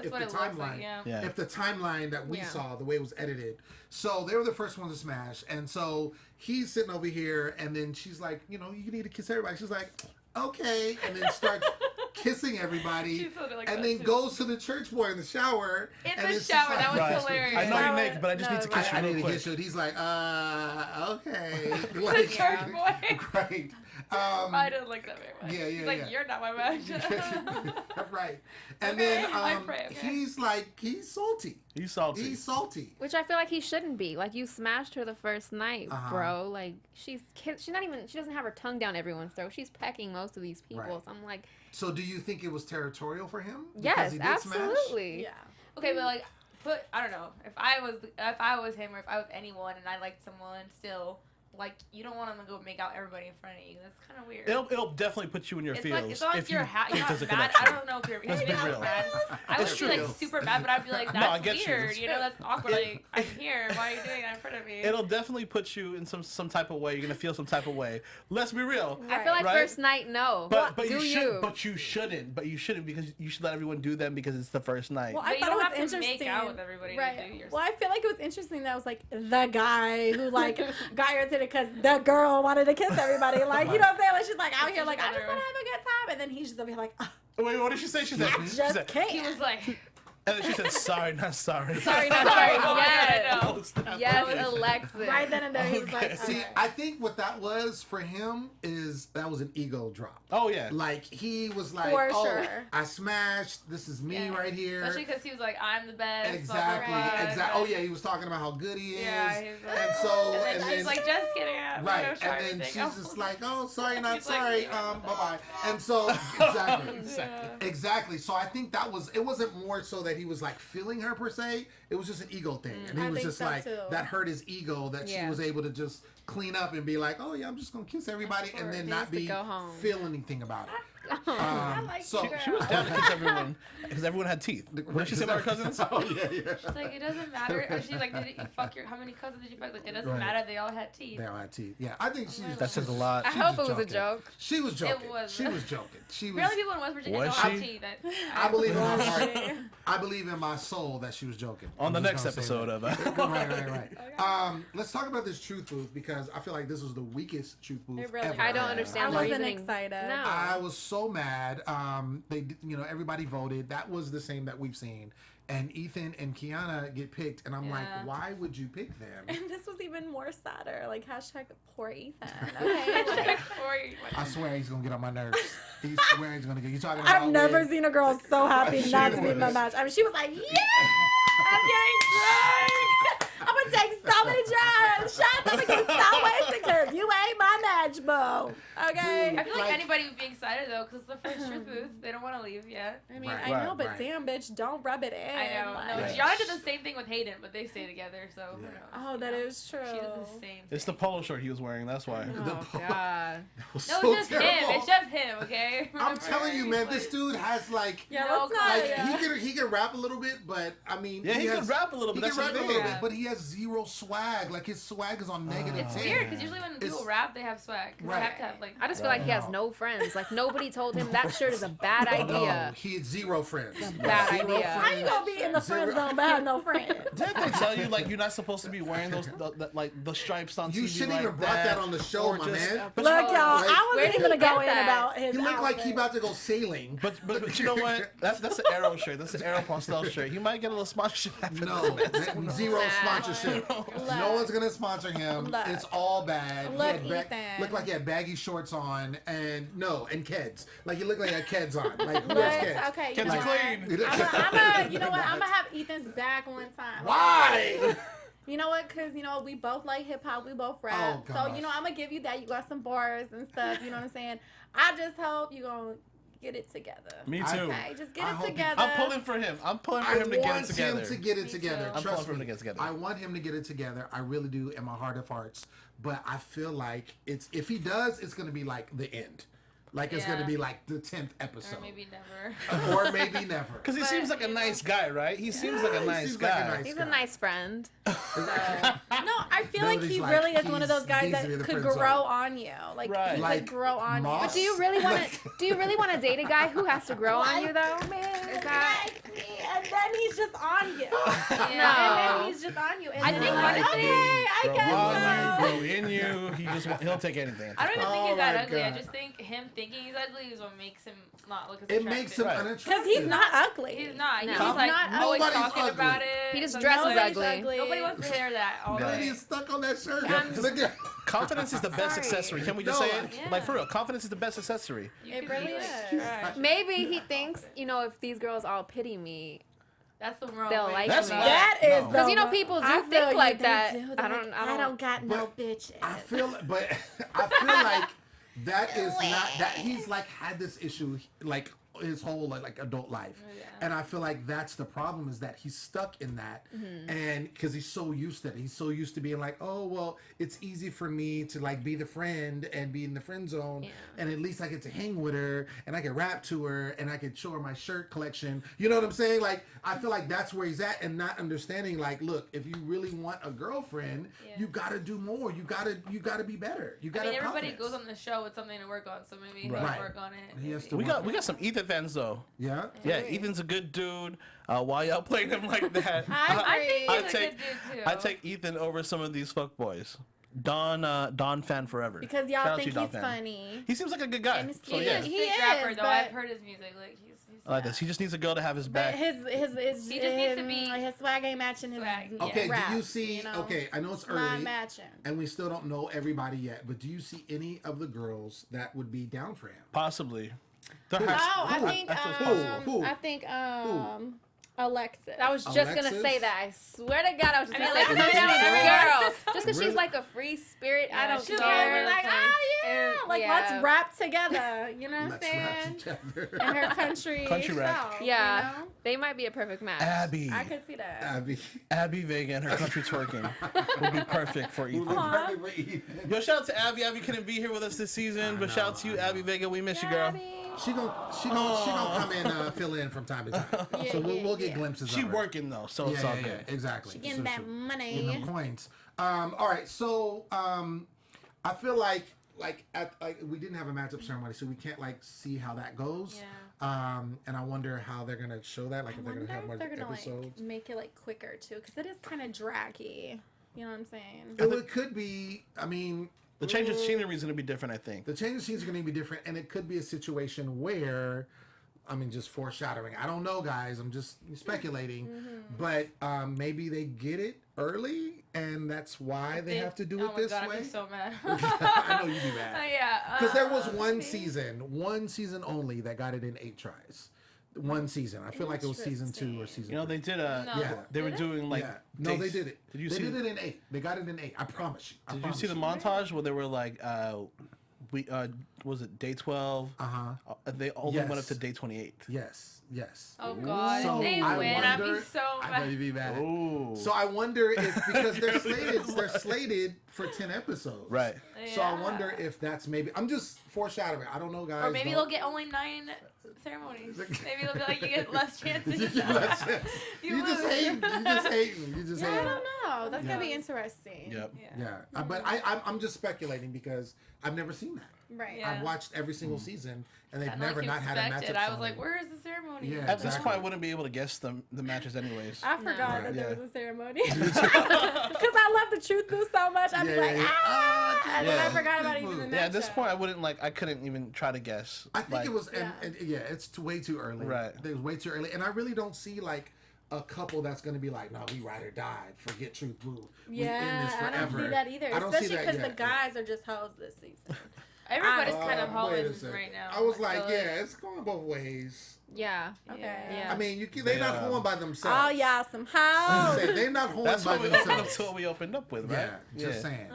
S6: what it looks
S1: timeline,
S6: like, yeah.
S4: Yeah.
S1: if the timeline that we
S7: Yeah.
S1: saw, the way it was edited, so they were the first ones to smash, and so he's sitting over here, and then she's like, you need to kiss everybody. She's like, okay, and then starts kissing everybody,
S6: She felt it like
S1: and
S6: that,
S1: then
S6: too.
S1: goes to the church boy in the shower.
S6: In
S1: and
S6: the
S1: it's just
S6: shower,
S1: like-
S6: that was
S4: Right.
S6: hilarious.
S4: I know you're
S5: Shower-
S4: naked, but I just need to
S5: no,
S4: kiss you
S1: I
S4: real
S1: need to
S4: quick.
S1: get you. And he's like, okay.
S6: The
S1: Like,
S6: church boy.
S1: Right.
S6: I didn't like that very much.
S1: Yeah,
S6: He's like, you're not my match.
S1: Right. And
S6: Okay,
S1: then
S6: I pray, okay.
S1: he's salty.
S4: He's salty.
S1: He's salty.
S7: Which I feel like he shouldn't be. Like, you smashed her the first night, bro. Like, she doesn't have her tongue down everyone's throat. She's pecking most of these people.
S1: Right.
S7: So I'm like,
S1: So do you think it was territorial for him? Because
S7: yes,
S1: he did
S7: absolutely.
S5: Yeah.
S6: Okay, but like, I don't know. If I was him, or if I was anyone, and I liked someone still, like, you don't want them to go make out everybody in front of you. That's kind of weird.
S4: It'll definitely put you in your
S6: It's
S4: feels
S6: like, as long as
S4: if
S6: you're
S4: you
S6: not
S4: think there's a
S6: mad.
S4: connection.
S6: I don't know if you're
S4: Let's be real.
S6: mad. I
S4: It's
S6: would be
S4: true.
S6: like super mad, but I'd be like,
S4: No, I
S6: that's
S4: get you.
S6: weird. You know, that's awkward. Like, I'm here. Why are you doing that in front of me?
S4: It'll definitely put you in some type of way. You're gonna feel some type of way. Let's be real.
S7: I feel like
S4: Right?
S7: first night, no.
S4: But
S7: do
S4: you should.
S7: you?
S4: But you shouldn't. But you shouldn't because you should let everyone do them because it's the first night.
S5: Well,
S6: But
S5: I
S6: you
S5: thought
S6: don't
S5: it
S6: have
S5: was
S6: to
S5: interesting.
S6: make out with everybody to do
S5: Right.
S6: yourself.
S5: Well, I feel like it was interesting that it was like the guy who like got irritated because the girl wanted to kiss everybody. Like, you know what I'm saying? Like, she's like out here like, I just want to have a good time. And then he's just over here like,
S4: Wait, what did she say? She said.
S5: I
S4: She
S5: just
S4: said.
S5: can't.
S6: He was like,
S4: And then she said, "Sorry, not sorry."
S7: Sorry, not sorry.
S6: oh my
S7: Yes.
S6: God, I know.
S7: Yes, Alexis.
S5: Right then and there, he was like,
S1: See,
S5: okay.
S1: I think what that was for him is that was an ego drop.
S4: Oh yeah.
S1: Like, he was like,
S5: For
S1: oh,
S5: sure.
S1: I smashed. This is me
S6: Yeah.
S1: right here.
S6: Especially because he was like, I'm the best.
S1: Exactly,
S6: blah, blah, blah.
S1: exactly. Oh yeah, he was talking about how good he is.
S6: Yeah, he's like,
S1: and so,
S6: and then she's like, just kidding.
S1: right,
S6: Know,
S1: and then
S6: everything.
S1: she's just like, oh, sorry, not
S6: He's like,
S1: sorry.
S6: yeah.
S1: Bye bye. And so, exactly. So I think that was. It wasn't more so that he was like feeling her per se. It was just an ego thing, and he
S5: I
S1: was
S5: think
S1: just
S5: so,
S1: like
S5: too.
S1: that hurt his ego that she
S7: Yeah.
S1: was able to just clean up and be like, oh yeah, I'm just gonna kiss everybody, and then
S7: He
S1: not
S7: needs to
S1: be
S7: go home.
S1: feel anything about it.
S5: I like
S1: so
S5: you, girl.
S4: She was down to kiss everyone because everyone had teeth. What did she say about her cousins?
S1: Oh yeah.
S6: She's like, it doesn't matter. And she's like, did you fuck how many cousins did you fuck? Like, it doesn't
S1: Right.
S6: matter. They all had teeth.
S1: They all had teeth. Yeah, I think she was.
S4: That says a lot.
S7: I
S1: she
S7: hope it
S1: was
S7: was a
S1: joking.
S7: joke.
S1: She was joking.
S6: was.
S1: She was joking. She was.
S6: Really, people in West Virginia
S4: Was
S6: don't have
S4: she?
S6: teeth.
S1: I believe in my heart. I believe in my soul that she was joking.
S4: On the
S1: I'm
S4: next
S1: just gonna say
S4: episode
S1: that.
S4: of.
S1: Right. Let's talk about this truth booth because I feel like this was the weakest truth booth
S5: It really
S1: ever.
S7: I don't
S5: was.
S7: understand
S5: I
S7: the
S5: wasn't
S7: reasoning.
S5: excited.
S7: No.
S1: I was so mad. Everybody voted. That was the same that we've seen. And Ethan and Kiana get picked, and I'm like,
S6: Yeah.
S1: why would you pick them?
S5: And this was even more sadder. Like, hashtag poor Ethan. Okay. Like,
S1: I swear he's gonna get on my nerves. He swear he's gonna get. You talking about?
S5: I've never
S1: when-
S5: seen a girl so happy
S1: She
S5: not to be in my
S1: was.
S5: match. I mean, she was like, yeah, I'm getting drunk. I'm gonna take so many shots. I'm gonna get so wasted because you ain't my match, bro. Okay.
S6: I feel like
S1: Like-
S6: anybody would be excited though, because it's the first truth booth. They don't want to leave yet.
S5: I mean,
S1: Right,
S5: I know,
S1: right,
S5: but
S1: right.
S5: damn, bitch, don't rub it in.
S6: I know. No,
S5: Like,
S6: Gianna did the same thing with Hayden, but they stay together, so who knows?
S5: Oh, that is true.
S6: She did the same.
S4: It's the polo shirt he was wearing. That's why.
S7: Oh, God.
S1: That was
S6: No,
S1: so
S6: it's just him.
S1: terrible.
S6: It's just him, okay?
S1: I'm
S6: Remember?
S1: telling you, man,
S6: He's
S1: this
S6: like-
S1: dude has like.
S5: Yeah,
S6: No,
S5: let's not.
S1: Like
S5: Yeah.
S1: he can rap a little bit, but I mean,
S4: Yeah, he
S1: has,
S4: could rap a little bit.
S1: He
S4: That's
S1: can rap
S4: the
S1: a
S4: thing.
S1: little bit,
S6: Yeah.
S1: but he has zero swag. Like his swag is on negative
S6: It's
S1: 10.
S6: weird, because usually when
S1: It's-
S6: people rap, they have swag. 'Cause
S1: Right.
S6: They have to have, like...
S7: I just feel like he has no friends. Like, nobody told him that shirt is a bad
S1: No,
S7: idea.
S1: he had zero friends.
S7: bad
S1: Zero
S7: idea.
S5: How you gonna be in the friend zone but have no friends?
S4: Didn't they tell you like you're not supposed to be wearing those like the stripes on TV?
S1: You shouldn't
S4: like
S1: even brought that on the show,
S4: or
S1: my
S4: just-
S1: man.
S4: But
S5: Look,
S4: you
S5: y'all,
S4: know,
S1: like,
S5: I
S7: where
S5: wasn't
S7: did
S5: even
S7: he
S5: gonna go
S7: get
S5: in
S7: that?
S5: about his
S1: He looked like he
S5: outfit.
S1: about to go sailing.
S4: but you know what? That's an Arrow shirt. That's an Arrow Postel shirt. He might get a little sponsorship after
S1: No,
S4: this.
S1: zero
S7: Nah.
S1: sponsorship. No one's gonna sponsor him.
S5: Look.
S1: It's all bad.
S5: Look,
S1: He had
S5: Ethan.
S1: looked like he had baggy shorts on, and Keds. Like he looked like he had Keds on. Like who
S5: But,
S1: has Keds?
S5: okay, you
S4: Kids
S5: know
S4: are
S5: what?
S4: clean.
S5: You know what? I'm gonna have Ethan's back one time.
S1: Why?
S5: You know what? Because, you know, we both like hip hop. We both rap.
S1: Oh,
S5: so,
S1: gosh.
S5: you know, I'm going to give you that. You got some bars and stuff. You know what I'm saying? I just hope you're going to get it together.
S4: Me too.
S5: Okay, just get
S1: I
S5: it
S1: hope he-
S5: together.
S4: I'm pulling for him. I'm pulling for
S1: I
S4: him to get it
S1: want
S4: together.
S1: him to get it
S6: Me
S1: together.
S6: too.
S4: I'm
S1: Trust
S4: pulling for him
S1: me.
S4: to get it together.
S1: I want him to get it together. I really do in my heart of hearts. But I feel like if he does, it's going to be like the end. Like it's going to
S6: Yeah.
S1: be like the 10th episode.
S6: Or maybe never.
S1: Or maybe never.
S4: Because he
S6: But,
S4: seems like a
S6: you know-
S4: nice guy, right? He seems like a
S1: he
S4: nice
S1: seems like a
S4: guy.
S1: nice
S7: He's
S1: guy.
S7: a nice friend.
S5: No, I feel like
S1: Nobody's
S5: he
S1: like,
S5: really is one of
S1: he's
S5: those guys that
S1: easy to the
S5: could
S1: friend
S5: grow
S1: zone.
S5: on you. Like,
S4: Right.
S5: he
S1: Like
S5: could grow on you.
S1: Moss.
S7: But do you really want to? Do you really want to date a guy who has to grow on you though?
S5: Man,
S7: that-
S5: like me, and then he's just on you.
S6: Yeah.
S5: And then he's just on you. And
S7: I
S5: then
S7: think
S5: you're like,
S7: honestly,
S5: okay, I
S4: Grow
S5: guess
S4: on
S5: so.
S4: you, grow in you. He'll take anything.
S6: I don't even think
S1: Oh
S6: he's that
S1: my
S6: ugly. I
S1: God.
S6: just think him thinking he's ugly is what makes him not look as
S1: It
S6: attractive.
S1: makes him
S4: Right.
S1: unattractive.
S5: Because he's not ugly.
S6: He's not.
S7: No.
S6: He's
S7: He's
S6: like
S5: not
S6: always
S1: ugly.
S6: talking
S1: Nobody's
S6: about
S1: ugly.
S6: it.
S7: He just
S6: Sometimes
S7: dresses
S6: nobody's
S7: ugly.
S6: Nobody wants to hear that all
S4: No.
S6: day.
S1: He's stuck on that shirt.
S7: I'm-
S1: Look at
S4: confidence is the best
S5: Sorry.
S4: accessory. Can we just
S1: No,
S4: say it?
S6: yeah.
S4: Like for real, confidence is the best accessory.
S6: You
S5: It
S6: could
S5: really
S6: be, like,
S5: is.
S6: trash.
S7: Maybe he thinks, if these girls all pity me,
S6: That's the wrong
S7: they'll
S6: way.
S7: like
S4: That's
S7: me.
S4: whack.
S5: That is
S4: No.
S5: the.
S7: Because people do
S5: I feel
S7: think
S5: you,
S7: like
S5: they
S7: that.
S5: do.
S7: I
S5: They're
S7: don't.
S5: like, I don't got no bitches.
S1: I feel like that is not that he's like had this issue like his whole like adult life, and I feel like that's the problem is that he's stuck in that, and because he's so used to it, he's so used to being like, oh well, it's easy for me to like be the friend and be in the friend zone, and at least I get to hang with her and I can rap to her and I can show her my shirt collection. You know what I'm saying? Like I feel like that's where he's at, and not understanding like, look, if you really want a girlfriend, you gotta do more. You gotta be better. You gotta.
S6: Everybody goes on the show with something to work on, so maybe he'll
S1: Right.
S6: work on it.
S1: He has to
S4: We
S1: work.
S4: got some Ethan fans though.
S1: Yeah.
S4: Yeah, Ethan's a good dude. Why y'all playing him like that?
S5: I
S6: think
S5: agree.
S6: he's a good dude too.
S4: I take Ethan over some of these fuckboys. Don fan forever.
S5: Because
S4: Shout
S5: y'all
S4: out to
S5: think
S4: you, Don
S5: he's
S4: fan.
S5: funny.
S4: He seems like a good guy.
S5: And
S4: So
S5: he
S4: yeah,
S5: is.
S6: He's a sick rapper though.
S5: but-
S6: I've heard his music. Like he's
S4: I like this. He just needs a girl to have his
S5: But
S4: back.
S5: his
S6: He just needs to be-
S5: his swag ain't matching his
S6: Swag, yeah.
S1: Okay,
S5: rap,
S1: do you see? Okay, I know it's
S5: not
S1: early,
S5: matching.
S1: and we still don't know everybody yet. But do you see any of the girls that would be down for him?
S4: Possibly. There
S5: No,
S4: has-
S5: I
S1: Who?
S5: think
S4: That's what's
S1: Who?
S5: I think Alexis.
S7: I was just gonna
S1: Alexis?
S7: say that. I swear to God, I was just gonna say,
S6: Alexis
S7: come down with every
S1: is
S7: girl. Just because
S1: Really?
S7: she's like a free spirit, I
S6: Yeah,
S7: don't
S6: she's
S7: care.
S6: really
S5: like,
S6: nice.
S5: yeah, like
S7: Yeah.
S5: let's rap together. You know what
S1: Let's
S5: I'm
S1: rap
S5: saying?
S1: together.
S5: In her country
S4: rap.
S5: self,
S7: Yeah,
S5: you know?
S7: they might be a perfect match.
S4: Abby.
S5: I could see that.
S1: Abby
S4: Vega and her country twerking would be perfect for
S1: would be
S4: Ethan.
S1: perfect for Ethan.
S4: Yo, shout out to Abby. Abby couldn't be here with us this season, but shout out to you, Abby Vega. We miss you, girl.
S5: Abby.
S1: She gonna come and fill in from time to time.
S5: Yeah,
S1: So we'll get
S5: yeah.
S1: glimpses.
S4: She
S1: of her.
S4: working though, so it's all good.
S1: Exactly.
S5: Getting that money.
S1: Getting them coins. All right, so I feel like we didn't have a matchup ceremony, so we can't like see how that goes.
S6: Yeah.
S1: And I wonder how they're gonna show that. Like if they're
S5: I
S1: gonna have more
S5: wonder if they're gonna
S1: episodes.
S5: like make it like quicker too, because it is kind of draggy. You know what I'm saying?
S1: It could be. I mean,
S4: The change of scenery is going to be different, I think.
S1: the change of scenes are going to be different, and it could be a situation where, I mean, just foreshadowing. I don't know, guys. I'm just speculating, but maybe they get it early, and that's why they have to do it this
S6: Oh my God,
S1: way.
S6: I'd be so mad.
S1: I know you'd be mad.
S6: Yeah.
S1: Because there was one season only that got it in 8 tries. One season. I feel like it was season 2 or season.
S4: You know, they did
S6: No.
S1: Yeah.
S4: they were
S6: Did
S4: doing like.
S1: yeah. No, they
S4: dates.
S1: did it.
S4: Did you
S1: they
S4: see?
S1: did it in 8. They got it in 8. I promise you. I
S4: Did you
S1: promise
S4: see the montage where they were like, was it day 12?
S1: Uh-huh.
S4: They only went up
S1: Yes.
S4: to day 28.
S1: Yes. Yes.
S6: Oh God,
S1: So
S6: if they
S1: I
S6: win, I'd
S1: wonder-
S6: be so
S1: I
S6: mad.
S1: know you'd be mad.
S4: Ooh.
S1: So I wonder if because they're slated for 10 episodes.
S4: Right.
S1: So I
S6: Yeah.
S1: wonder if that's maybe I'm just foreshadowing. I don't know, guys.
S6: Or maybe
S1: Don't-
S6: they'll get only 9 ceremonies. Maybe they'll be like, you get less chances.
S1: You get less chance. You just
S6: lose.
S1: hating. You just hating. You just
S5: Yeah, I
S1: hating.
S5: don't know. That's gonna be
S1: Yeah.
S5: interesting.
S4: Yep.
S1: Yeah, but I'm just speculating because I've never seen that.
S5: Right.
S6: Yeah.
S1: I've watched every single season, and they've
S6: Kinda
S1: never
S6: like
S1: not had a matchup.
S6: expected. I was like,
S1: song.
S6: where is the ceremony?
S1: Yeah.
S4: At this
S1: Exactly.
S4: point, I wouldn't be able to guess the matches anyways.
S5: I forgot that there
S4: Yeah.
S5: was a ceremony because I love the truth booth so much. I'd be like, and then I
S4: Yeah.
S5: forgot about even the matchup.
S4: Yeah, at this point, I couldn't even try to guess.
S1: I think
S4: Like,
S1: it was,
S5: Yeah.
S1: and it's way too early.
S4: Right.
S1: It was way too early, and I really don't see like a couple that's going to be like, no, we ride or die, forget Truth Boo. We in this
S5: Yeah, I don't
S1: forever.
S5: see that either.
S1: I don't see
S5: Especially
S1: that
S5: because the
S1: yet.
S5: guys are just hoes this season.
S6: Everybody's
S5: Uh,
S6: kind of
S1: Wait a
S6: hoeing
S1: second.
S6: right now.
S1: I was
S6: feel
S1: like, yeah, it's going both ways.
S7: Yeah.
S5: Okay.
S7: Yeah.
S1: I mean, they're not
S4: Yeah.
S1: hoeing by themselves.
S5: Oh, y'all some
S1: I'm
S5: hoes.
S1: saying, they're not hoeing
S4: That's
S1: by
S4: what we opened up
S1: themselves.
S4: to. What we opened up with, right?
S1: Yeah, just saying.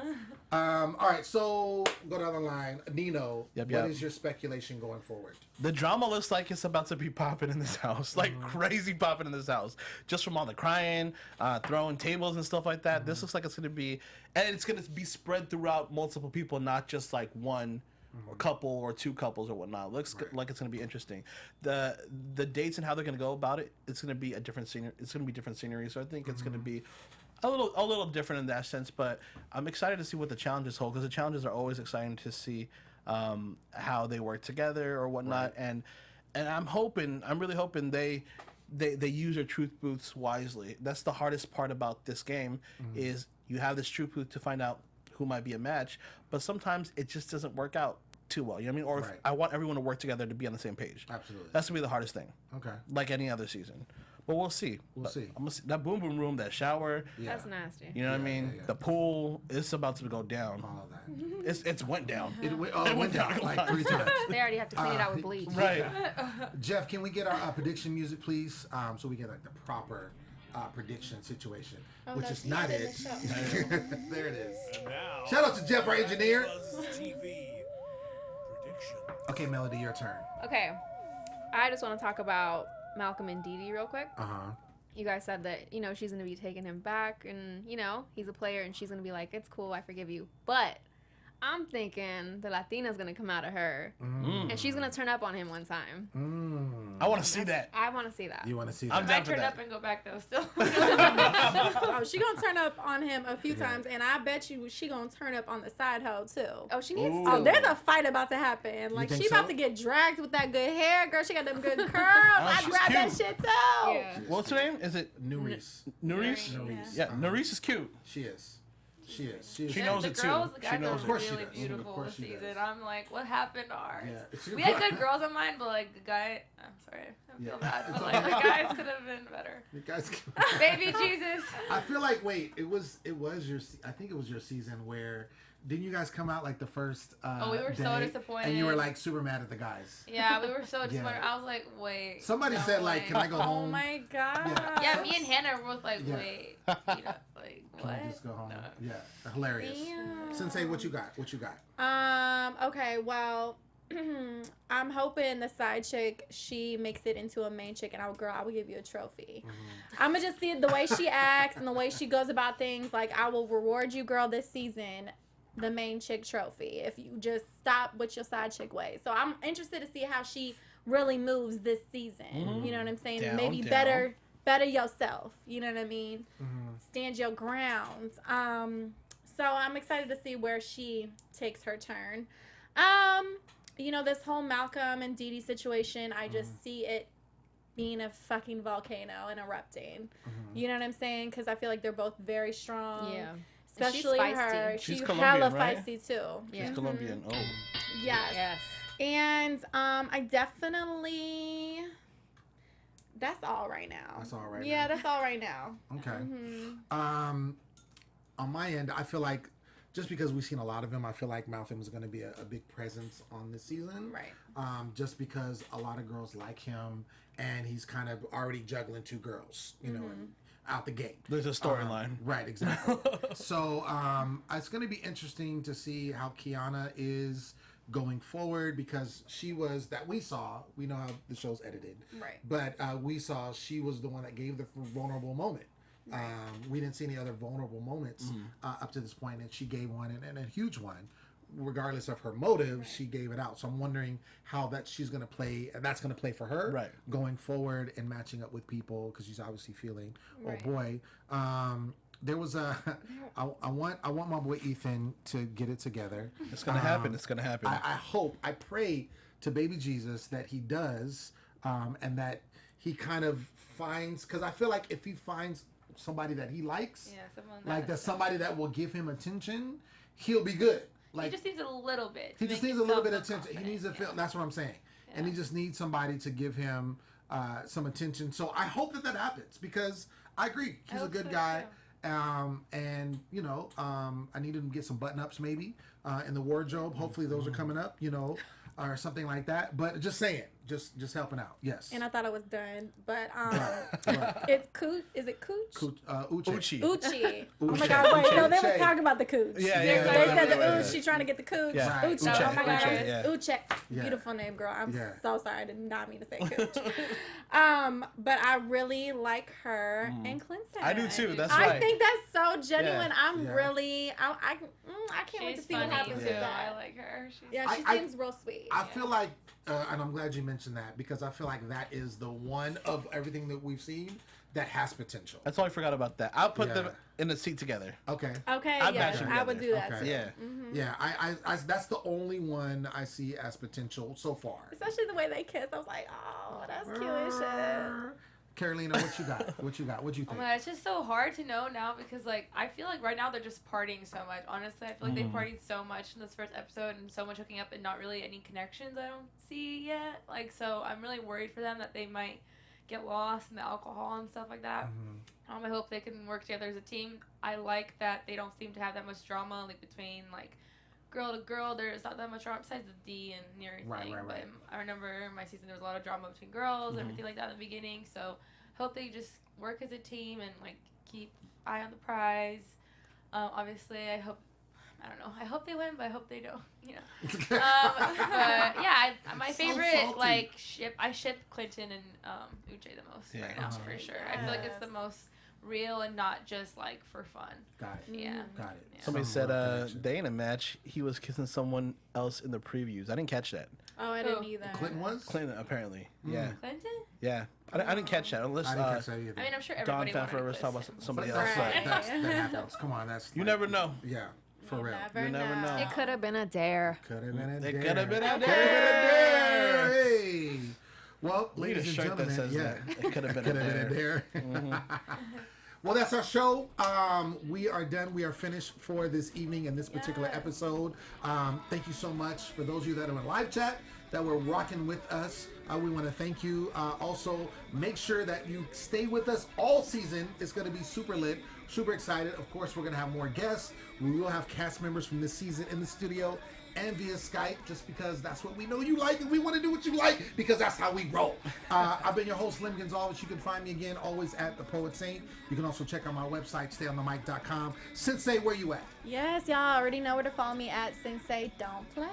S1: All right, so go down the line. Nino,
S4: Yep,
S1: what
S4: yep.
S1: is your speculation going forward?
S4: The drama looks like it's about to be popping in this house, like crazy popping in this house. Just from all the crying, throwing tables and stuff like that. This looks like it's going to be, and it's going to be spread throughout multiple people, not just like one couple or 2 couples or whatnot. Looks like it's going to be interesting. The dates and how they're going to go about it, it's going to be a different scenery. It's going to be different scenery. So I think it's going to be a little different in that sense. But I'm excited to see what the challenges hold, because the challenges are always exciting to see how they work together or whatnot. And I'm really hoping they use their truth booths wisely. That's the hardest part about this game is you have this truth booth to find out who might be a match, but sometimes it just doesn't work out too well. You know what I mean? Or if
S1: Right.
S4: I want everyone to work together to be on the same page.
S1: Absolutely.
S4: That's gonna be the hardest thing.
S1: Okay.
S4: Like any other season. Well, we'll see.
S1: We'll see.
S4: I'm gonna see that boom boom room, that shower.
S1: Yeah.
S7: That's nasty.
S4: You know what I mean?
S1: yeah.
S4: The pool. It's about to go down.
S1: All that.
S4: It's went down.
S1: It went down like 3 times.
S7: They already have to clean it out with bleach.
S4: Right.
S1: Jeff, can we get our prediction music, please? So we get like the proper prediction situation, which is not it. There it is.
S2: Now,
S1: Shout out to Jeff, our engineer.
S2: AfterBuzz TV prediction.
S1: Okay, Melody, your turn.
S7: Okay, I just want to talk about Malcolm and Dee Dee real quick. You guys said that, she's going to be taking him back and, he's a player and she's going to be like, it's cool, I forgive you. But I'm thinking the Latina's going to come out of her and she's going to turn up on him one time.
S4: I want to see that.
S7: I want to see that.
S1: You want to see that?
S4: I'm
S6: I
S4: down for
S6: turn
S4: that.
S6: up and go back though. Still.
S5: She gonna turn up on him a few times, and I bet you she gonna turn up on the side hoe too.
S7: Oh, she needs
S5: Oh,
S7: to.
S5: there's a fight about to happen. Like,
S1: think
S5: she about
S1: so?
S5: to get dragged with that good hair, girl. She got them good curls. I
S4: she's
S5: grab that
S4: cute.
S5: shit too.
S7: Yeah.
S4: What's her name? Is it
S1: Nourice.
S4: Nourice?
S1: Nourice.
S4: Yeah, Nourice is cute.
S1: She is. She is. She is.
S4: She
S6: And
S4: knows
S6: the
S4: it too.
S6: girls, the
S4: She
S6: guys
S4: knows
S6: are
S4: it.
S1: Of course she
S6: really
S1: does.
S6: beautiful
S1: Of course
S6: this
S1: she
S6: season.
S1: does.
S6: I'm like, what happened to ours?
S1: Yeah.
S6: We had good girls on mine, but like the guy, I'm sorry, I feel bad, but like the guys could have been better.
S1: You guys.
S6: Baby Jesus.
S1: I feel like it was your. I think it was your season where didn't you guys come out like the first?
S6: We were so
S1: day,
S6: disappointed.
S1: And you were like super mad at the guys.
S6: Yeah, we were so disappointed. I was like, wait.
S1: Somebody
S6: no
S1: said like,
S6: way.
S1: "Can I go
S5: Oh
S1: home?"
S5: my god.
S6: Yeah, me and Hannah were both like,
S1: Yeah.
S6: wait, like
S1: Can
S6: what?
S1: I just go home? Yeah, hilarious.
S5: Damn.
S1: Sensei, what you got? What you got?
S5: Okay, well, I'm hoping the side chick, she makes it into a main chick, and I will give you a trophy. I'm gonna just see it, the way she acts and the way she goes about things. Like, I will reward you, girl, this season, the main chick trophy, if you just stop with your side chick ways. So I'm interested to see how she really moves this season. You know what I'm saying?
S4: Down,
S5: Maybe
S4: down.
S5: better yourself. You know what I mean? Stand your ground. So I'm excited to see where she takes her turn. This whole Malcolm and Dee Dee situation, I just see it being a fucking volcano and erupting. You know what I'm saying? Because I feel like they're both very strong.
S7: Yeah.
S5: Especially
S7: And she's
S5: her.
S7: feisty.
S4: She's
S5: She's
S4: Colombian,
S5: hella
S4: right?
S5: feisty too.
S7: Yeah.
S4: She's Colombian. Oh.
S5: Yes.
S7: Yes.
S5: And I definitely. That's all right now.
S1: That's all right
S5: Yeah,
S1: now.
S5: that's all right now.
S1: Okay. On my end, I feel like just because we've seen a lot of him, I feel like Malcolm is going to be a big presence on this season.
S5: Right.
S1: Just because a lot of girls like him, and he's kind of already juggling 2 girls, and out the gate.
S4: There's a storyline.
S1: Right, exactly. So it's going to be interesting to see how Keanu is going forward, because she was we know how the show's edited,
S5: Right.
S1: but we saw she was the one that gave the vulnerable moment. We didn't see any other vulnerable moments up to this point, and she gave one, and a huge one. Regardless of her motive, she gave it out. So I'm wondering how she's going to play, and that's going to play for her going forward and matching up with people, because she's obviously feeling, oh boy. There was I want my boy Ethan to get it together.
S4: It's gonna happen. It's gonna happen.
S1: I pray to baby Jesus that he does, and that he kind of finds, because I feel like if he finds somebody that he likes, that's somebody that will give him attention, he'll be good. Like,
S6: he just needs a little bit.
S1: He just needs a little bit of attention. He needs to feel. That's what I'm saying. Yeah. And he just needs somebody to give him some attention. So I hope that happens, because I agree. He's a good guy. Too. And I need him to get some button ups maybe in the wardrobe. Hopefully those are coming up. Or something like that. But just saying, just helping out. Yes.
S5: And I thought I was done, but
S1: right.
S5: it's Cooch. Is it Cooch?
S1: Uchi.
S5: Uchi. Oh my God! Wait, no, they was talking about the Cooch.
S4: Yeah.
S5: They said the Uchi. She trying to get the Cooch.
S4: Yeah.
S5: Uchi.
S1: Uche.
S5: Oh my God!
S4: Uche, yeah.
S5: Uche.
S1: Yeah.
S5: Beautiful name, girl. I'm
S1: Yeah.
S5: so sorry. I did not mean to say Cooch. But I really like her and Clinton.
S4: I do too. That's
S5: I
S4: right.
S5: think that's so genuine.
S4: Yeah.
S5: I'm really. I can't wait to
S6: She's
S5: see what
S6: funny
S5: happens
S6: too.
S5: with that.
S6: I like her. She's
S5: She seems real sweet.
S1: I feel like, and I'm glad you mentioned that, because I feel like that is the one of everything that we've seen that has potential.
S4: That's all I forgot about that. I'll put them in the seat together.
S1: Okay.
S5: Okay,
S4: I'd
S5: yeah,
S4: match them
S5: I would do
S1: together.
S5: that
S1: Okay.
S5: too.
S4: Yeah.
S1: Yeah, I that's the only one I see as potential so far.
S5: Especially the way they kiss. I was like, oh, that's cute as shit.
S1: Carolina, what you got? What you got? What you
S6: Oh
S1: think?
S6: my God, it's just so hard to know now, because like I feel like right now they're just partying so much. Honestly, I feel like they partied so much in this first episode, and so much hooking up and not really any connections I don't see yet. Like, so I'm really worried for them that they might get lost in the alcohol and stuff like that. I hope they can work together as a team. I like that they don't seem to have that much drama like between like girl to girl. There's not that much drama besides the D and everything.
S1: Right.
S6: But I remember in my season there was a lot of drama between girls, everything like that in the beginning. So hope they just work as a team and like keep eye on the prize. Obviously, I hope they win, but I hope they don't. But yeah, my favorite like ship. I ship Clinton and Uche the most right now for sure. I feel like it's the most real and not just like for fun.
S1: Got it.
S6: Yeah.
S1: Got it.
S6: Yeah.
S4: Somebody said day in a match, he was kissing someone else in the previews. I didn't catch that.
S5: Oh, I didn't either.
S1: Clinton was?
S4: Clinton, apparently. Yeah.
S6: Clinton?
S4: Yeah. I didn't catch that. Unless
S1: I didn't catch that either.
S6: I mean, I'm sure
S4: Don
S6: everybody wanted
S4: Fanfare
S6: to
S4: was
S6: kiss
S4: talking
S6: him.
S4: about somebody
S1: That's
S4: else.
S1: right. That happens. Come on, that's
S4: You
S1: like-
S4: never know.
S1: Yeah, for real.
S4: You never know.
S7: It could have been a dare.
S1: Could have been a dare.
S4: It could have been a
S1: Could have been a
S4: dare.
S1: dare. Hey. Well,
S4: We need a
S1: ladies and
S4: shirt that
S1: gentlemen,
S4: says
S1: yeah.
S4: that. It could have been
S1: Could
S4: a
S1: have been
S4: dare.
S1: a dare. Well, that's our show. We are done. We are finished for this evening and this particular episode. Thank you so much for those of you that are in live chat that were rocking with us. We want to thank you. Also, make sure that you stay with us all season. It's going to be super lit, super excited. Of course, we're going to have more guests. We will have cast members from this season in the studio and via Skype, just because that's what we know you like, and we want to do what you like, because that's how we roll. I've been your host, Lem Gonsalves. You can find me again always at The Poet Saint. You can also check out my website, stayonthemic.com. Sensei, where you at?
S5: Yes, y'all already know where to follow me at Sensei Don't Play.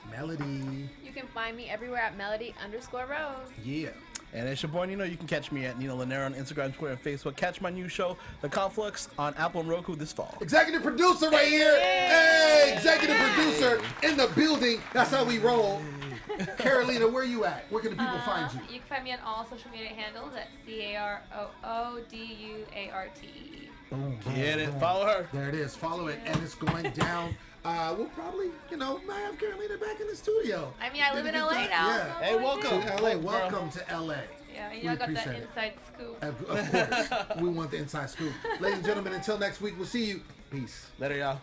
S1: Melody.
S7: You can find me everywhere at Melody_Rose.
S1: Yeah.
S4: And it's your boy Nino. You can catch me at Nino Llanera on Instagram, Twitter, and Facebook. Catch my new show, The Conflux, on Apple and Roku this fall.
S1: Executive producer right here. Hey, executive producer in the building. That's how we roll. Carolina, where you at? Where can the people find you?
S6: You can find me on all social media handles at CAROODUARTE.
S1: Boom.
S4: Get it. Follow her.
S1: There it is. Follow it, and it's going down. We'll probably, might have Carolina back in the studio.
S6: I mean, I live in
S1: Did a
S6: LA
S1: good
S6: now.
S1: job.
S6: so
S1: Yeah.
S4: Hey,
S6: what do I
S4: welcome.
S6: do?
S1: To LA. Welcome to LA.
S6: Yeah,
S1: We
S6: y'all got that
S1: appreciate it.
S6: inside scoop.
S1: Of course. We want the inside scoop. Ladies and gentlemen, until next week, we'll see you. Peace.
S4: Later, y'all.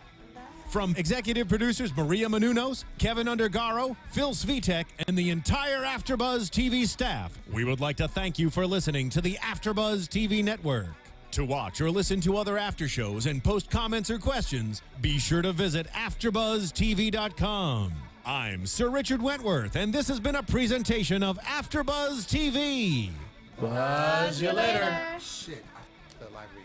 S2: From executive producers Maria Menounos, Kevin Undergaro, Phil Svitek, and the entire AfterBuzz TV staff, we would like to thank you for listening to the AfterBuzz TV network. To watch or listen to other after shows and post comments or questions, be sure to visit AfterBuzzTV.com. I'm Sir Richard Wentworth, and this has been a presentation of AfterBuzz TV.
S4: Buzz you later.
S1: Shit. The live read.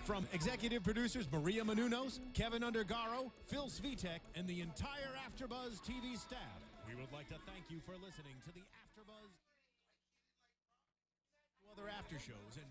S2: From executive producers Maria Menounos, Kevin Undergaro, Phil Svitek, and the entire AfterBuzz TV staff, we would like to thank you for listening to the AfterBuzz. Other after shows and